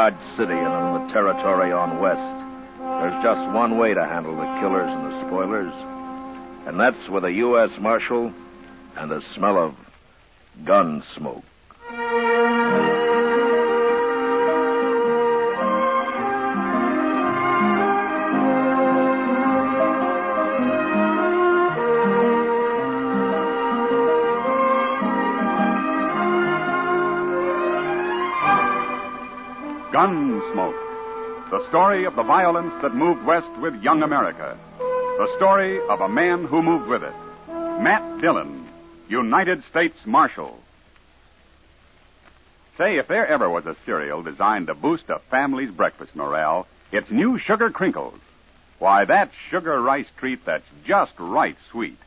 Dodge City and in the territory on west, there's just one way to handle the killers and the spoilers, and that's with a U.S. Marshal and the smell of gun smoke. Gunsmoke, the story of the violence that moved west with young America. The story of a man who moved with it. Matt Dillon, United States Marshal. Say, if there ever was a cereal designed to boost a family's breakfast morale, it's new Sugar Crinkles. Why, that sugar rice treat that's just right sweet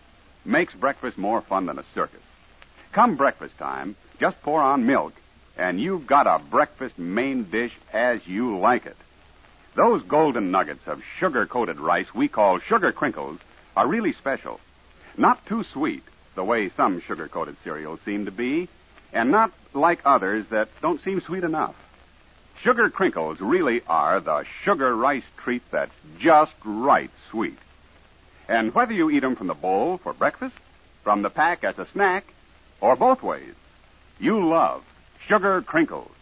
makes breakfast more fun than a circus. Come breakfast time, just pour on milk, and you've got a breakfast main dish as you like it. Those golden nuggets of sugar-coated rice we call Sugar Crinkles are really special. Not too sweet, the way some sugar-coated cereals seem to be, and not like others that don't seem sweet enough. Sugar Crinkles really are the sugar rice treat that's just right sweet. And whether you eat them from the bowl for breakfast, from the pack as a snack, or both ways, you love Sugar Crinkles.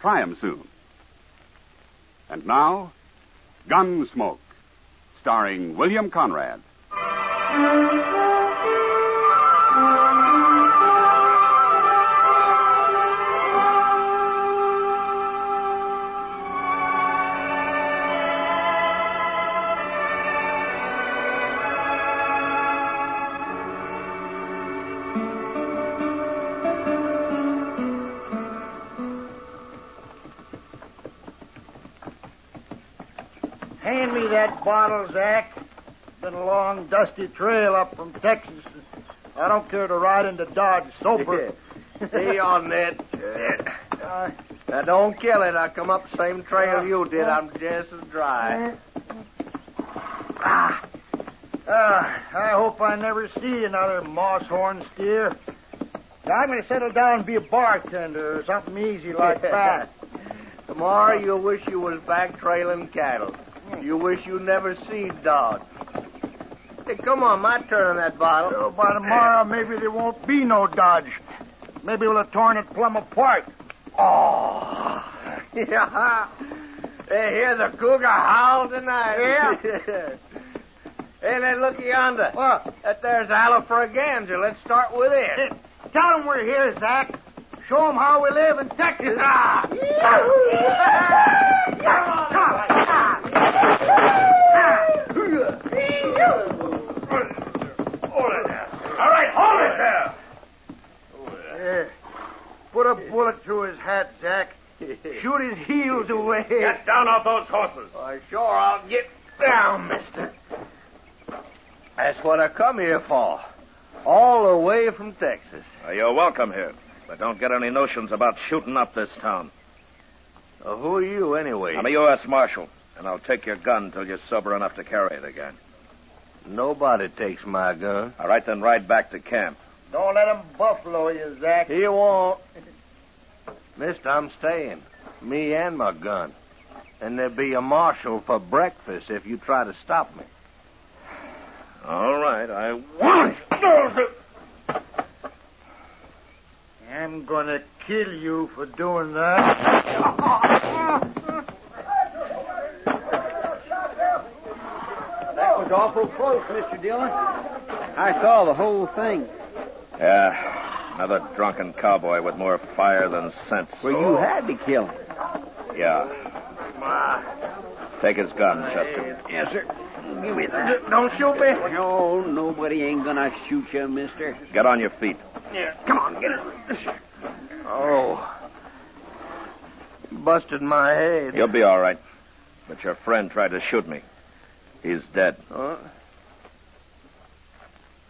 Try them soon. And now, Gunsmoke, starring William Conrad. Hand me that bottle, Zach. It's been a long, dusty trail up from Texas. I don't care to ride into Dodge sober. Hey, on that. Now, don't kill it. I come up the same trail you did. I'm just as dry. I hope I never see another moss-horn steer. I'm going to settle down and be a bartender or something easy like that. Tomorrow you'll wish you was back trailing cattle. You wish you never seen Dodge. Hey, come on, my turn on that bottle. So by tomorrow, maybe there won't be no Dodge. Maybe we'll have torn it plumb apart. Oh. Yeah. Hey, hear the cougar howl tonight. Yeah. Hey, then look yonder. What? That there's Alafragansett. Let's start with it. Tell them we're here, Zach. Show them how we live in Texas. All right, hold it there. Put a bullet through his hat, Zach. Shoot his heels away. Get down off those horses. Why, sure, I'll get down, mister. That's what I come here for. All the way from Texas. You're welcome here, but don't get any notions about shooting up this town. Who are you, anyway? I'm a U.S. Marshal, and I'll take your gun till you're sober enough to carry it again. Nobody takes my gun. All right, then ride back to camp. Don't let him buffalo you, Zach. He won't. Mister, I'm staying. Me and my gun. And there'll be a marshal for breakfast if you try to stop me. All right, I won't. I'm going to kill you for doing that. That was awful close, Mr. Dillon. I saw the whole thing. Yeah, another drunken cowboy with more fire than sense. Well, you had to kill him. Yeah. Take his gun, Chester. Yes, sir. Give me that. Don't shoot me. No, nobody ain't gonna shoot you, mister. Get on your feet. Yeah, come on, get it. Oh. Busted my head. You'll be all right. But your friend tried to shoot me. He's dead. Huh?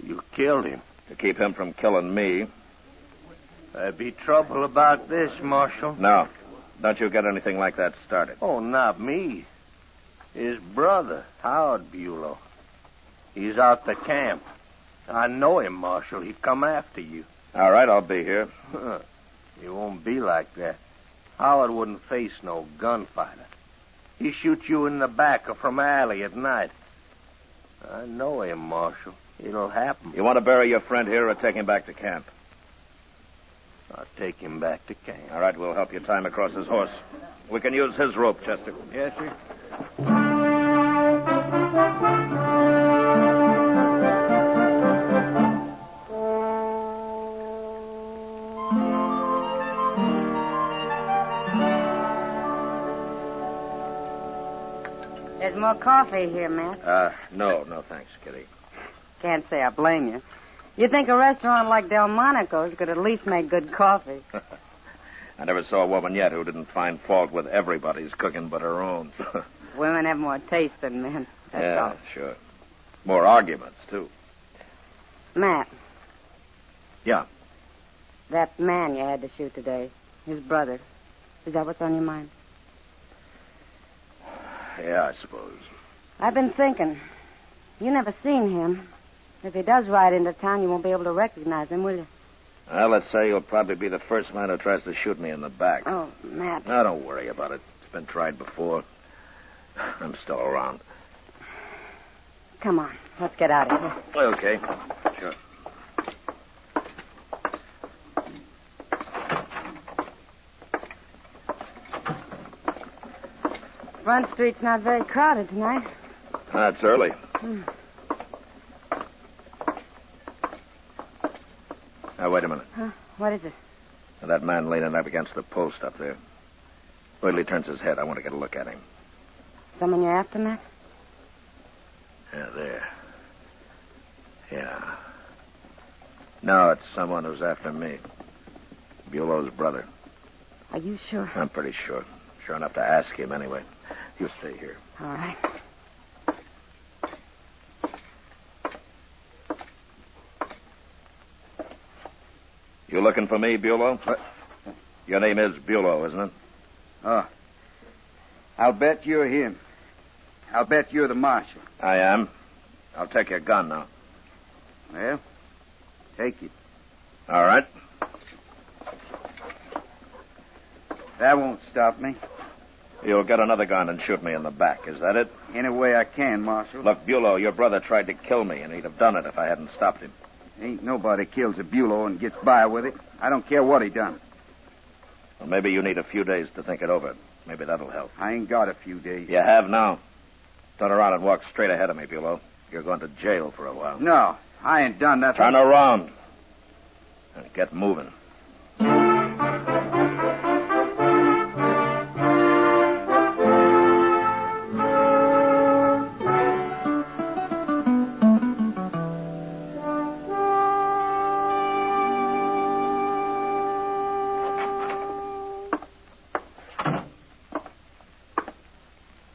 You killed him. To keep him from killing me. There'd be trouble about this, Marshal. No. Don't you get anything like that started. Oh, not me. His brother, Howard Bulow. He's out the camp. I know him, Marshal. He'd come after you. All right, I'll be here. It won't be like that. Howard wouldn't face no gunfighter. He shoots you in the back or from alley at night. I know him, Marshal. It'll happen. You want to bury your friend here or take him back to camp? I'll take him back to camp. All right, we'll help you tie him across his horse. We can use his rope, Chester. Yes, sir. There's more coffee here, Matt. No, thanks, Kitty. Can't say I blame you. You'd think a restaurant like Delmonico's could at least make good coffee. I never saw a woman yet who didn't find fault with everybody's cooking but her own. Women have more taste than men. That's all. Sure. More arguments, too. Matt. Yeah. That man you had to shoot today, his brother. Is that what's on your mind? Yeah, I suppose. I've been thinking. You never seen him. If he does ride into town, you won't be able to recognize him, will you? Well, let's say you'll probably be the first man who tries to shoot me in the back. Oh, Matt. Now, don't worry about it. It's been tried before. I'm still around. Come on. Let's get out of here. Okay. Sure. Front Street's not very crowded tonight. It's early. Now, wait a minute. Huh? What is it? That man leaning up against the post up there. Wait till he turns his head. I want to get a look at him. Someone you're after, Matt? Yeah, there. Yeah. No, it's someone who's after me. Bulow's brother. Are you sure? I'm pretty sure. Sure enough to ask him anyway. You stay here. All right. You looking for me, Bulow? What? Your name is Bulow, isn't it? Oh. I'll bet you're him. I'll bet you're the marshal. I am. I'll take your gun now. Well, take it. All right. That won't stop me. You'll get another gun and shoot me in the back. Is that it? Any way I can, Marshal. Look, Bulow, your brother tried to kill me, and he'd have done it if I hadn't stopped him. Ain't nobody kills a Bulow and gets by with it. I don't care what he done. Well, maybe you need a few days to think it over. Maybe that'll help. I ain't got a few days. You have now. Turn around and walk straight ahead of me, Bulow. You're going to jail for a while. No, I ain't done nothing. Turn around and get moving.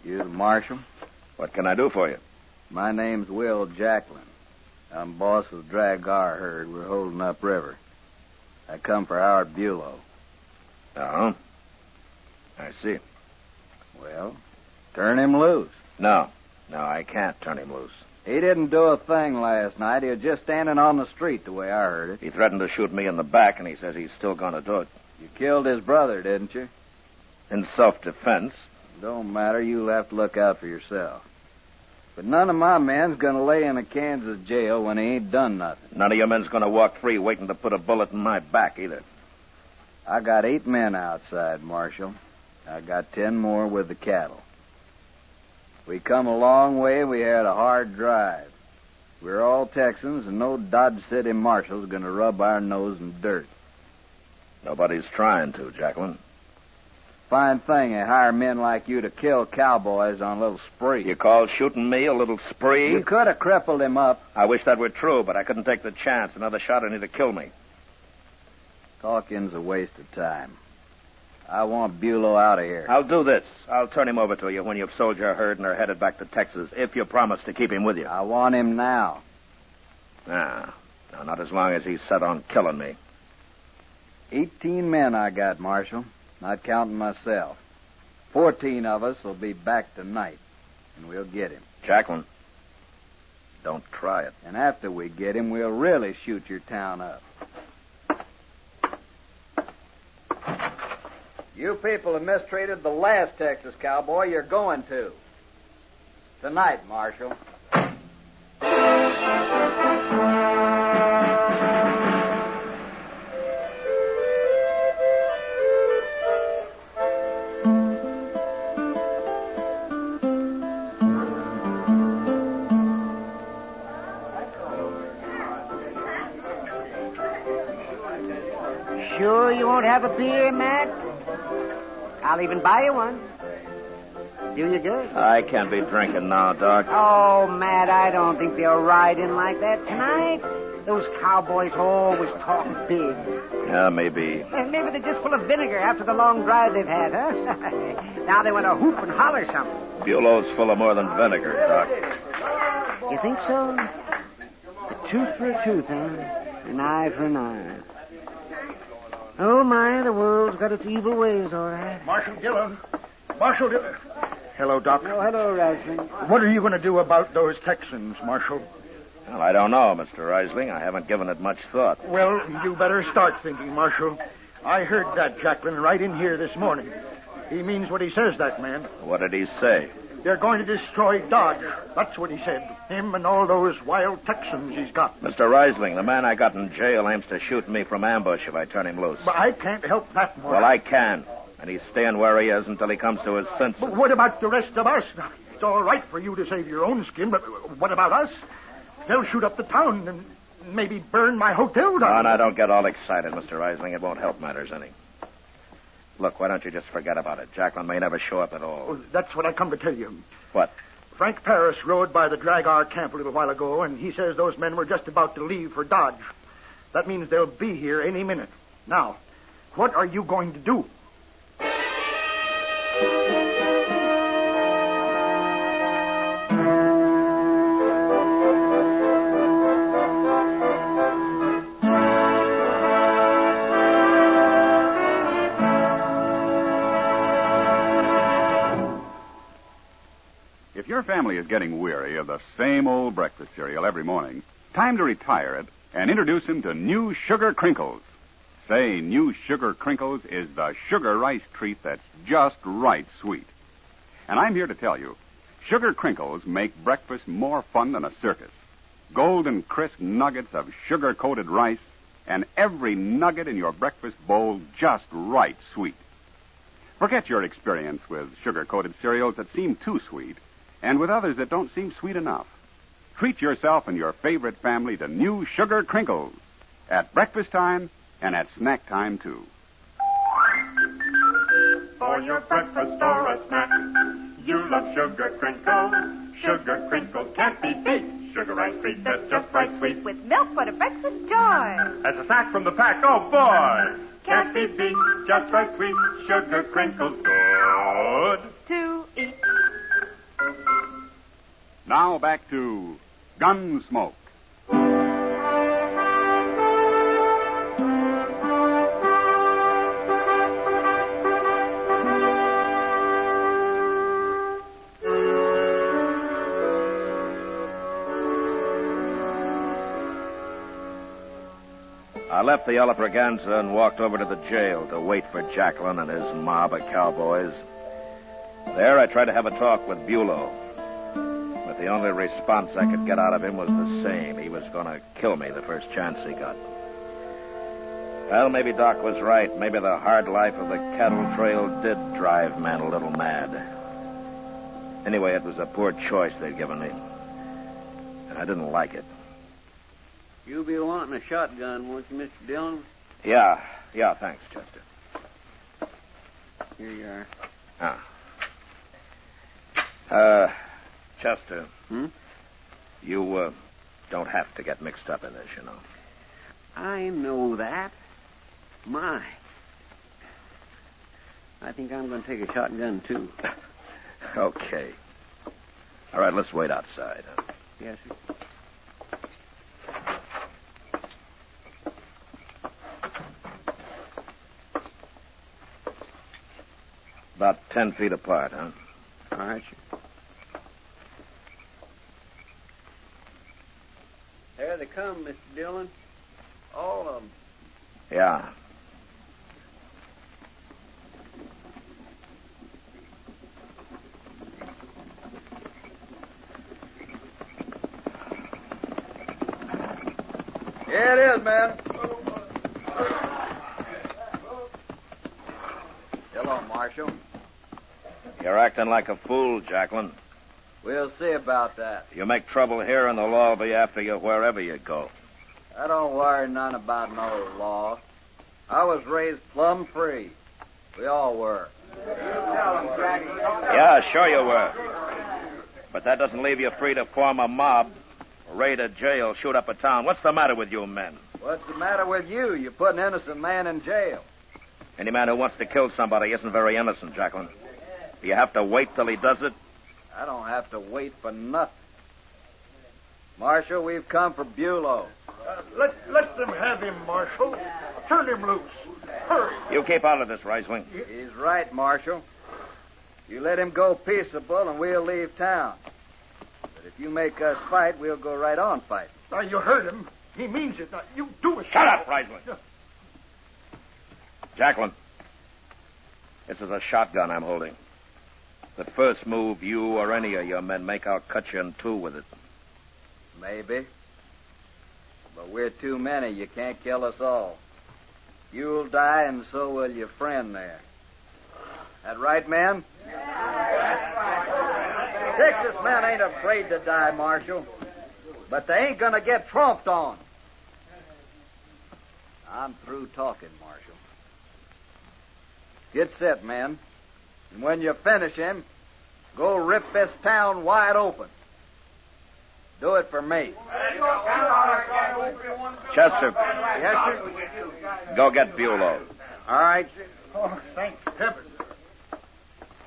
You the marshal? What can I do for you? My name's Will Jacklin. I'm boss of the Dragar herd. We're holding up river. I come for Howard Bulow. Oh? I see. Well, turn him loose. No, I can't turn him loose. He didn't do a thing last night. He was just standing on the street the way I heard it. He threatened to shoot me in the back, and he says he's still going to do it. You killed his brother, didn't you? In self-defense. Don't matter. You'll have to look out for yourself. But none of my men's gonna lay in a Kansas jail when he ain't done nothing. None of your men's going to walk free waiting to put a bullet in my back, either. I got 8 men outside, Marshal. I got 10 more with the cattle. We come a long way. We had a hard drive. We're all Texans, and no Dodge City marshal's gonna rub our nose in dirt. Nobody's trying to, Jacqueline. Fine thing they hire men like you to kill cowboys on a little spree. You call shooting me a little spree? You could have crippled him up. I wish that were true, but I couldn't take the chance. Another shot and he'd kill me. Talking's a waste of time. I want Bulow out of here. I'll do this. I'll turn him over to you when you've sold your herd and are headed back to Texas, if you promise to keep him with you. I want him now. No, not as long as he's set on killing me. 18 men I got, Marshal. Not counting myself. 14 of us will be back tonight, and we'll get him. Jacqueline, don't try it. And after we get him, we'll really shoot your town up. You people have mistreated the last Texas cowboy you're going to. Tonight, Marshal. Sure you won't have a beer, Matt? I'll even buy you one. Do you good? I can't be drinking now, Doc. Oh, Matt, I don't think they'll ride in like that tonight. Those cowboys always talk big. Yeah, maybe. And maybe they're just full of vinegar after the long drive they've had, huh? Now they want to hoop and holler something. Bulow's full of more than vinegar, Doc. You think so? A tooth for a tooth, huh? An eye for an eye. Oh, my, the world's got its evil ways, all right. Marshal Dillon. Marshal Dillon. Hello, Doc. Oh, hello, Risling. What are you going to do about those Texans, Marshal? Well, I don't know, Mr. Risling. I haven't given it much thought. Well, you better start thinking, Marshal. I heard that Jacklin right in here this morning. He means what he says, that man. What did he say? They're going to destroy Dodge. That's what he said. Him and all those wild Texans he's got. Mr. Risling, the man I got in jail aims to shoot me from ambush if I turn him loose. But I can't help that, Marshal. Well, I can. And he's staying where he is until he comes to his senses. But what about the rest of us? It's all right for you to save your own skin, but what about us? They'll shoot up the town and maybe burn my hotel down. Oh, now, don't get all excited, Mr. Risling. It won't help matters any. Look, why don't you just forget about it? Jacklin may never show up at all. Oh, that's what I come to tell you. What? Frank Paris rode by the Drag-R camp a little while ago, and he says those men were just about to leave for Dodge. That means they'll be here any minute. Now, what are you going to do? If your family is getting weary of the same old breakfast cereal every morning, time to retire it and introduce him to New Sugar Crinkles. Say, New Sugar Crinkles is the sugar rice treat that's just right sweet. And I'm here to tell you, Sugar Crinkles make breakfast more fun than a circus. Golden crisp nuggets of sugar-coated rice, and every nugget in your breakfast bowl just right sweet. Forget your experience with sugar-coated cereals that seem too sweet, and with others that don't seem sweet enough. Treat yourself and your favorite family to New Sugar Crinkles at breakfast time and at snack time, too. For your breakfast or a snack, you love Sugar Crinkles. Sugar Crinkles can't be beat. Sugar rice treat that's just right sweet. With milk for the breakfast joy. As a snack from the pack, oh boy! Can't be beat, just right sweet. Sugar Crinkles, good to eat. Now back to Gunsmoke. I left the Yellow Braganza and walked over to the jail to wait for Jacklin and his mob of cowboys. There I tried to have a talk with Bulow. But the only response I could get out of him was the same. He was going to kill me the first chance he got. Well, maybe Doc was right. Maybe the hard life of the cattle trail did drive men a little mad. Anyway, it was a poor choice they'd given me. And I didn't like it. You'll be wanting a shotgun, won't you, Mr. Dillon? Yeah, thanks, Chester. Here you are. Chester. Hmm? You, don't have to get mixed up in this, you know. I know that. My. I think I'm going to take a shotgun, too. Okay. All right, let's wait outside. Yes, sir. About 10 feet apart, huh? All right, sir. There they come, Mr. Dillon. All of them. Yeah. Here it is, man. Hello, Marshal. You're acting like a fool, Jacqueline. We'll see about that. You make trouble here, and the law will be after you wherever you go. I don't worry none about no law. I was raised plumb free. We all were. Yeah, sure you were. But that doesn't leave you free to form a mob, raid a jail, shoot up a town. What's the matter with you men? What's the matter with you? You put an innocent man in jail. Any man who wants to kill somebody isn't very innocent, Jacqueline. Do you have to wait till he does it? I don't have to wait for nothing. Marshal, we've come for Bulow. Let them have him, Marshal. Turn him loose. Hurry. You keep out of this, Reisling. He's right, Marshal. You let him go peaceable and we'll leave town. But if you make us fight, we'll go right on fighting. Now, you heard him. He means it. Now, you do it. Shut up, Reisling. Jacqueline, this is a shotgun I'm holding. The first move you or any of your men make, I'll cut you in two with it. Maybe. But we're too many. You can't kill us all. You'll die, and so will your friend there. That right, men? Texas men ain't afraid to die, Marshal. But they ain't gonna get tromped on. I'm through talking, Marshal. Get set, men. And when you finish him, go rip this town wide open. Do it for me. Chester. Yes, sir. Go get Bulow. All right. Oh, thank heaven.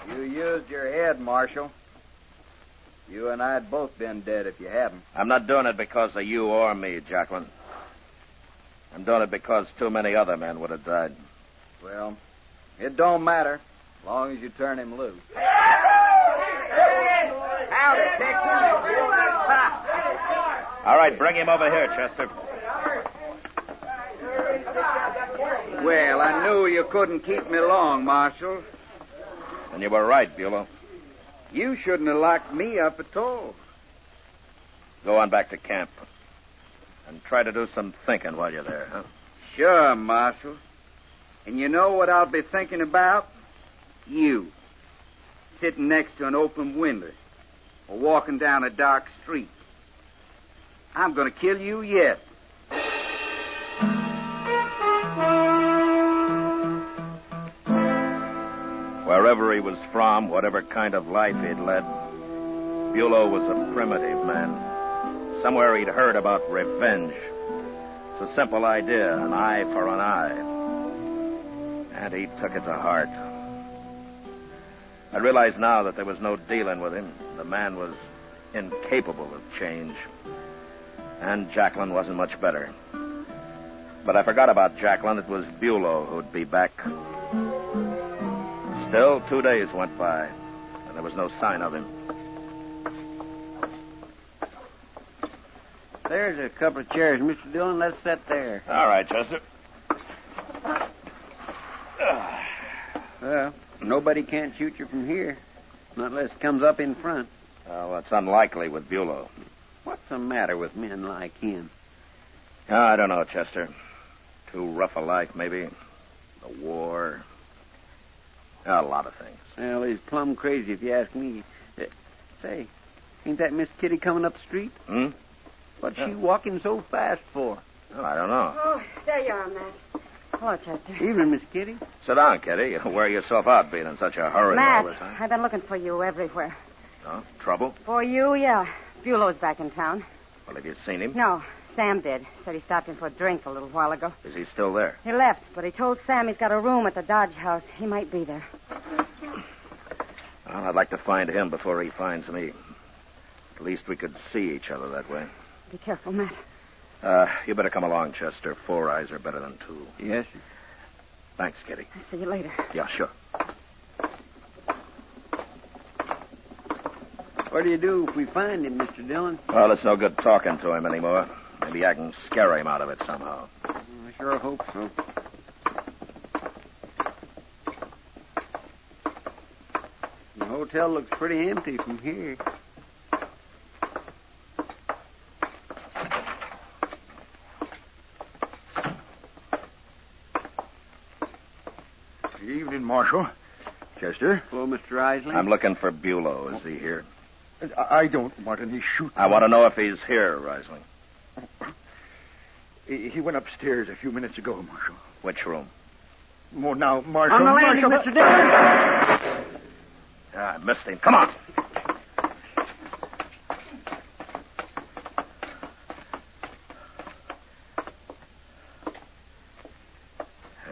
You used your head, Marshal. You and I'd both been dead if you hadn't. I'm not doing it because of you or me, Jacqueline. I'm doing it because too many other men would have died. Well, it don't matter, as long as you turn him loose. Howdy, Texas. All right, bring him over here, Chester. Well, I knew you couldn't keep me long, Marshal. And you were right, Bulow. You shouldn't have locked me up at all. Go on back to camp. And try to do some thinking while you're there, huh? Sure, Marshal. And you know what I'll be thinking about? You. Sitting next to an open window. Or walking down a dark street. I'm going to kill you yet. Wherever he was from, whatever kind of life he'd led, Bulow was a primitive man. Somewhere he'd heard about revenge. It's a simple idea, an eye for an eye. And he took it to heart. I realize now that there was no dealing with him. The man was incapable of change. And Jacqueline wasn't much better. But I forgot about Jacqueline. It was Bulow who'd be back. Still, 2 days went by, and there was no sign of him. There's a couple of chairs, Mr. Dillon. Let's sit there. All right, Chester. Well, nobody can't shoot you from here, not unless it comes up in front. Well, that's unlikely with Bulow. What's the matter with men like him? I don't know, Chester. Too rough a life, maybe. The war. A lot of things. Well, he's plumb crazy, if you ask me. Say, ain't that Miss Kitty coming up the street? What's she walking so fast for? Well, I don't know. Oh, there you are, Matt. Hello, Chester. Evening, Miss Kitty. Sit down, Kitty. You wear yourself out being in such a hurry Matt, all the time. I've been looking for you everywhere. No? Trouble? For you, yeah. Bulow's back in town. Well, have you seen him? No, Sam did. Said he stopped in for a drink a little while ago. Is he still there? He left, but he told Sam he's got a room at the Dodge House. He might be there. Well, I'd like to find him before he finds me. At least we could see each other that way. Be careful, Matt. You better come along, Chester. 4 eyes are better than 2. Yes, sir. Thanks, Kitty. I'll see you later. Yeah, sure. What do you do if we find him, Mr. Dillon? Well, it's no good talking to him anymore. Maybe I can scare him out of it somehow. I sure hope so. The hotel looks pretty empty from here. Marshal. Chester? Hello, Mr. Isley. I'm looking for Bulow. Is he here? I don't want any shooting. I want to know if he's here, Risling. He went upstairs a few minutes ago, Marshal. Which room? Oh, now, Marshal. On the landing, Marshal, Mr. Dixon. I missed him. Come on.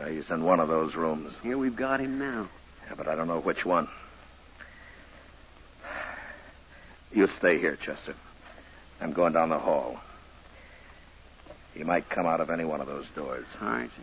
He's in one of those rooms. Here we've got him now. Yeah, but I don't know which one. You stay here, Chester. I'm going down the hall. He might come out of any one of those doors. All right, sir.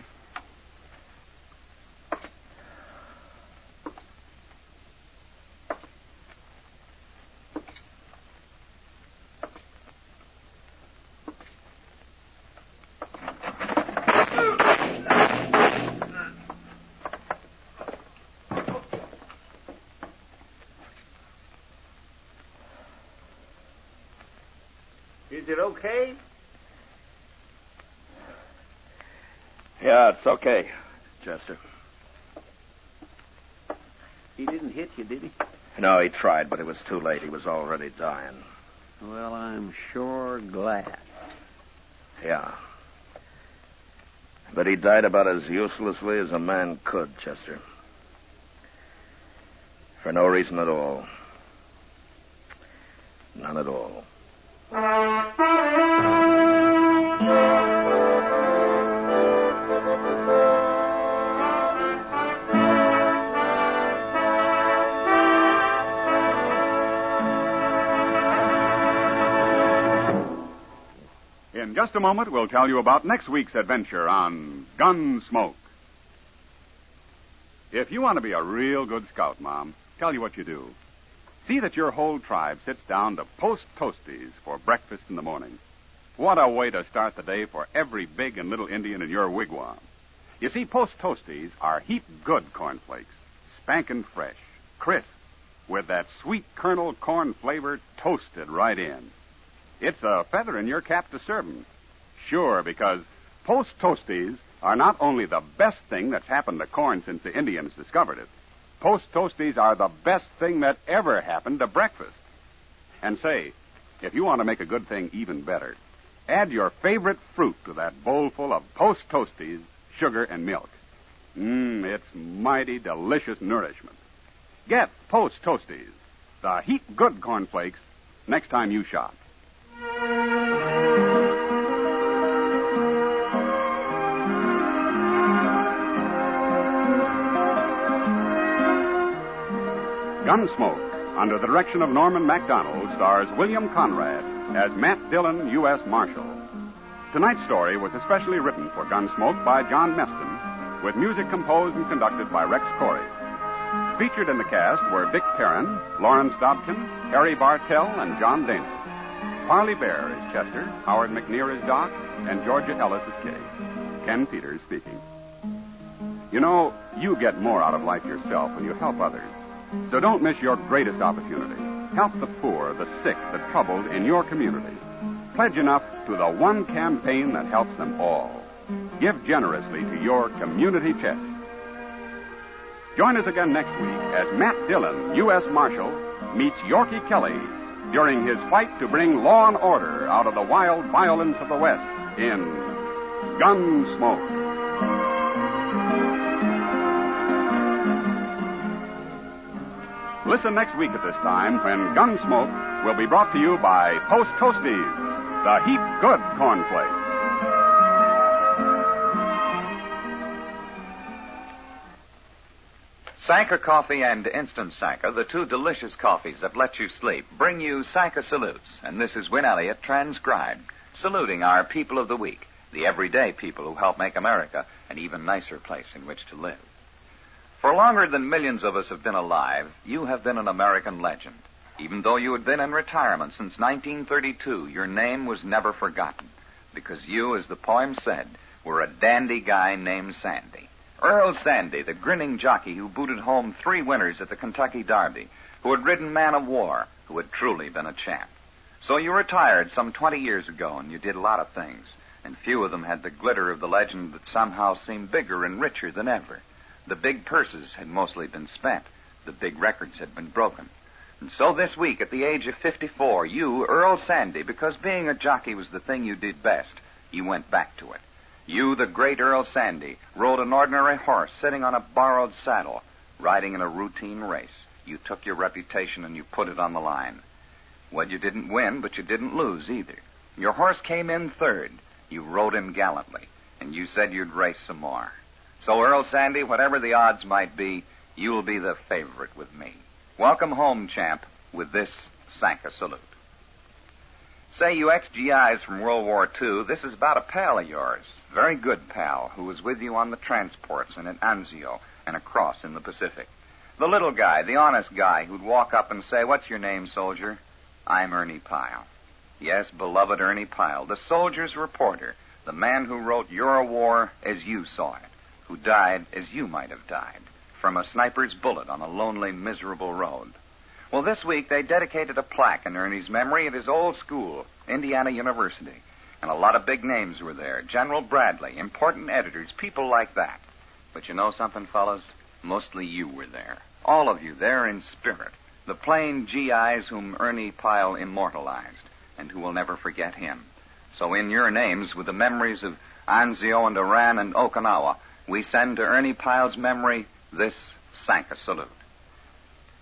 Is it okay? Yeah, it's okay, Chester. He didn't hit you, did he? No, he tried, but it was too late. He was already dying. Well, I'm sure glad. Yeah. But he died about as uselessly as a man could, Chester. For no reason at all. None at all. In just a moment, we'll tell you about next week's adventure on Gunsmoke. If you want to be a real good scout, Mom, tell you what you do. See that your whole tribe sits down to Post Toasties for breakfast in the morning. What a way to start the day for every big and little Indian in your wigwam. You see, Post Toasties are heap good cornflakes, spankin' fresh, crisp, with that sweet kernel corn flavor toasted right in. It's a feather in your cap to serve 'em. Sure, because Post Toasties are not only the best thing that's happened to corn since the Indians discovered it. Post Toasties are the best thing that ever happened to breakfast. And say, if you want to make a good thing even better, add your favorite fruit to that bowlful of Post Toasties, sugar and milk. It's mighty delicious nourishment. Get Post Toasties, the heap good cornflakes, next time you shop. Gunsmoke, under the direction of Norman MacDonald, stars William Conrad as Matt Dillon, U.S. Marshal. Tonight's story was especially written for Gunsmoke by John Meston, with music composed and conducted by Rex Corey. Featured in the cast were Vic Perrin, Lawrence Dobkin, Harry Bartell, and John Dana. Parley Bear is Chester, Howard McNear is Doc, and Georgia Ellis is Kay. Ken Peters speaking. You know, you get more out of life yourself when you help others. So don't miss your greatest opportunity. Help the poor, the sick, the troubled in your community. Pledge enough to the one campaign that helps them all. Give generously to your community chest. Join us again next week as Matt Dillon, U.S. Marshal, meets Yorkie Kelly during his fight to bring law and order out of the wild violence of the West in Gunsmoke. Listen next week at this time when Gunsmoke will be brought to you by Post Toasties, the heap good cornflakes. Sanka Coffee and Instant Sanka, the two delicious coffees that let you sleep, bring you Sanka Salutes. And this is Win Elliott, transcribed, saluting our people of the week, the everyday people who help make America an even nicer place in which to live. For longer than millions of us have been alive, you have been an American legend. Even though you had been in retirement since 1932, your name was never forgotten, because you, as the poem said, were a dandy guy named Sandy. Earl Sandy, the grinning jockey who booted home 3 winners at the Kentucky Derby, who had ridden Man of War, who had truly been a champ. So you retired some 20 years ago, and you did a lot of things, and few of them had the glitter of the legend that somehow seemed bigger and richer than ever. The big purses had mostly been spent. The big records had been broken. And so this week, at the age of 54, you, Earl Sandy, because being a jockey was the thing you did best, you went back to it. You, the great Earl Sandy, rode an ordinary horse sitting on a borrowed saddle, riding in a routine race. You took your reputation and you put it on the line. Well, you didn't win, but you didn't lose either. Your horse came in third. You rode him gallantly, and you said you'd race some more. So, Earl Sandy, whatever the odds might be, you'll be the favorite with me. Welcome home, champ, with this Sanka salute. Say, you ex-GIs from World War II, this is about a pal of yours, very good pal, who was with you on the transports and at Anzio and across in the Pacific. The little guy, the honest guy, who'd walk up and say, "What's your name, soldier?" "I'm Ernie Pyle." Yes, beloved Ernie Pyle, the soldier's reporter, the man who wrote your war as you saw it, who died as you might have died, from a sniper's bullet on a lonely, miserable road. Well, this week they dedicated a plaque in Ernie's memory at his old school, Indiana University. And a lot of big names were there. General Bradley, important editors, people like that. But you know something, fellas? Mostly you were there. All of you there in spirit. The plain GIs whom Ernie Pyle immortalized, and who will never forget him. So in your names, with the memories of Anzio and Iran and Okinawa, we send to Ernie Pyle's memory this Sanka salute.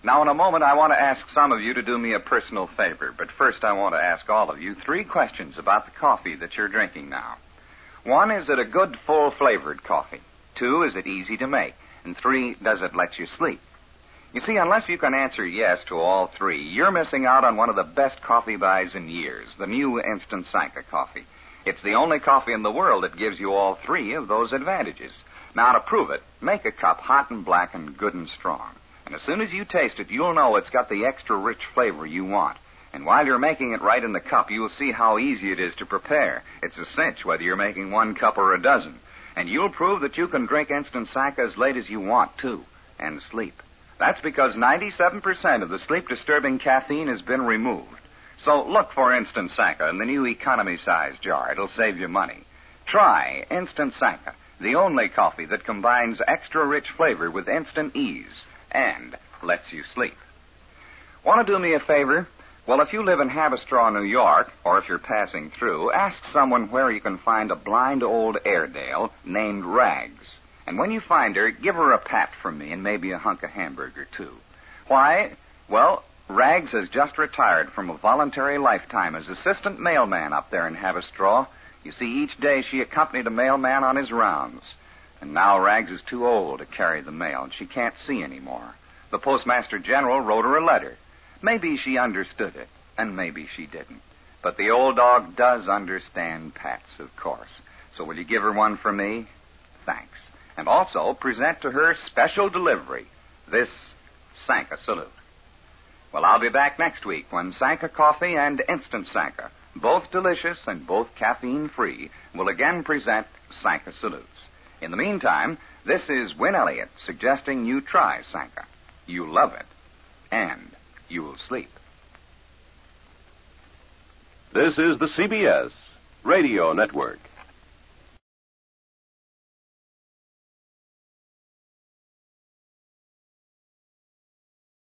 Now, in a moment, I want to ask some of you to do me a personal favor, but first I want to ask all of you 3 questions about the coffee that you're drinking now. 1, is it a good, full-flavored coffee? 2, is it easy to make? And 3, does it let you sleep? You see, unless you can answer yes to all 3, you're missing out on one of the best coffee buys in years, the new Instant Sanka coffee. It's the only coffee in the world that gives you all 3 of those advantages. Now, to prove it, make a cup hot and black and good and strong. And as soon as you taste it, you'll know it's got the extra rich flavor you want. And while you're making it right in the cup, you'll see how easy it is to prepare. It's a cinch whether you're making 1 cup or a dozen. And you'll prove that you can drink Instant Sanka as late as you want, too, and sleep. That's because 97% of the sleep-disturbing caffeine has been removed. So look for Instant Sanka in the new economy-size jar. It'll save you money. Try Instant Sanka, the only coffee that combines extra rich flavor with instant ease and lets you sleep. Want to do me a favor? Well, if you live in Haverstraw, New York, or if you're passing through, ask someone where you can find a blind old Airedale named Rags. And when you find her, give her a pat from me and maybe a hunk of hamburger, too. Why? Well, Rags has just retired from a voluntary lifetime as assistant mailman up there in Haverstraw. You see, each day she accompanied a mailman on his rounds. And now Rags is too old to carry the mail, and she can't see anymore. The Postmaster General wrote her a letter. Maybe she understood it, and maybe she didn't. But the old dog does understand pats, of course. So will you give her one for me? Thanks. And also present to her special delivery, this Sanka salute. Well, I'll be back next week when Sanka Coffee and Instant Sanka, both delicious and both caffeine-free, will again present Sanka salutes. In the meantime, this is Win Elliott suggesting you try Sanka. You'll love it, and you'll sleep. This is the CBS Radio Network.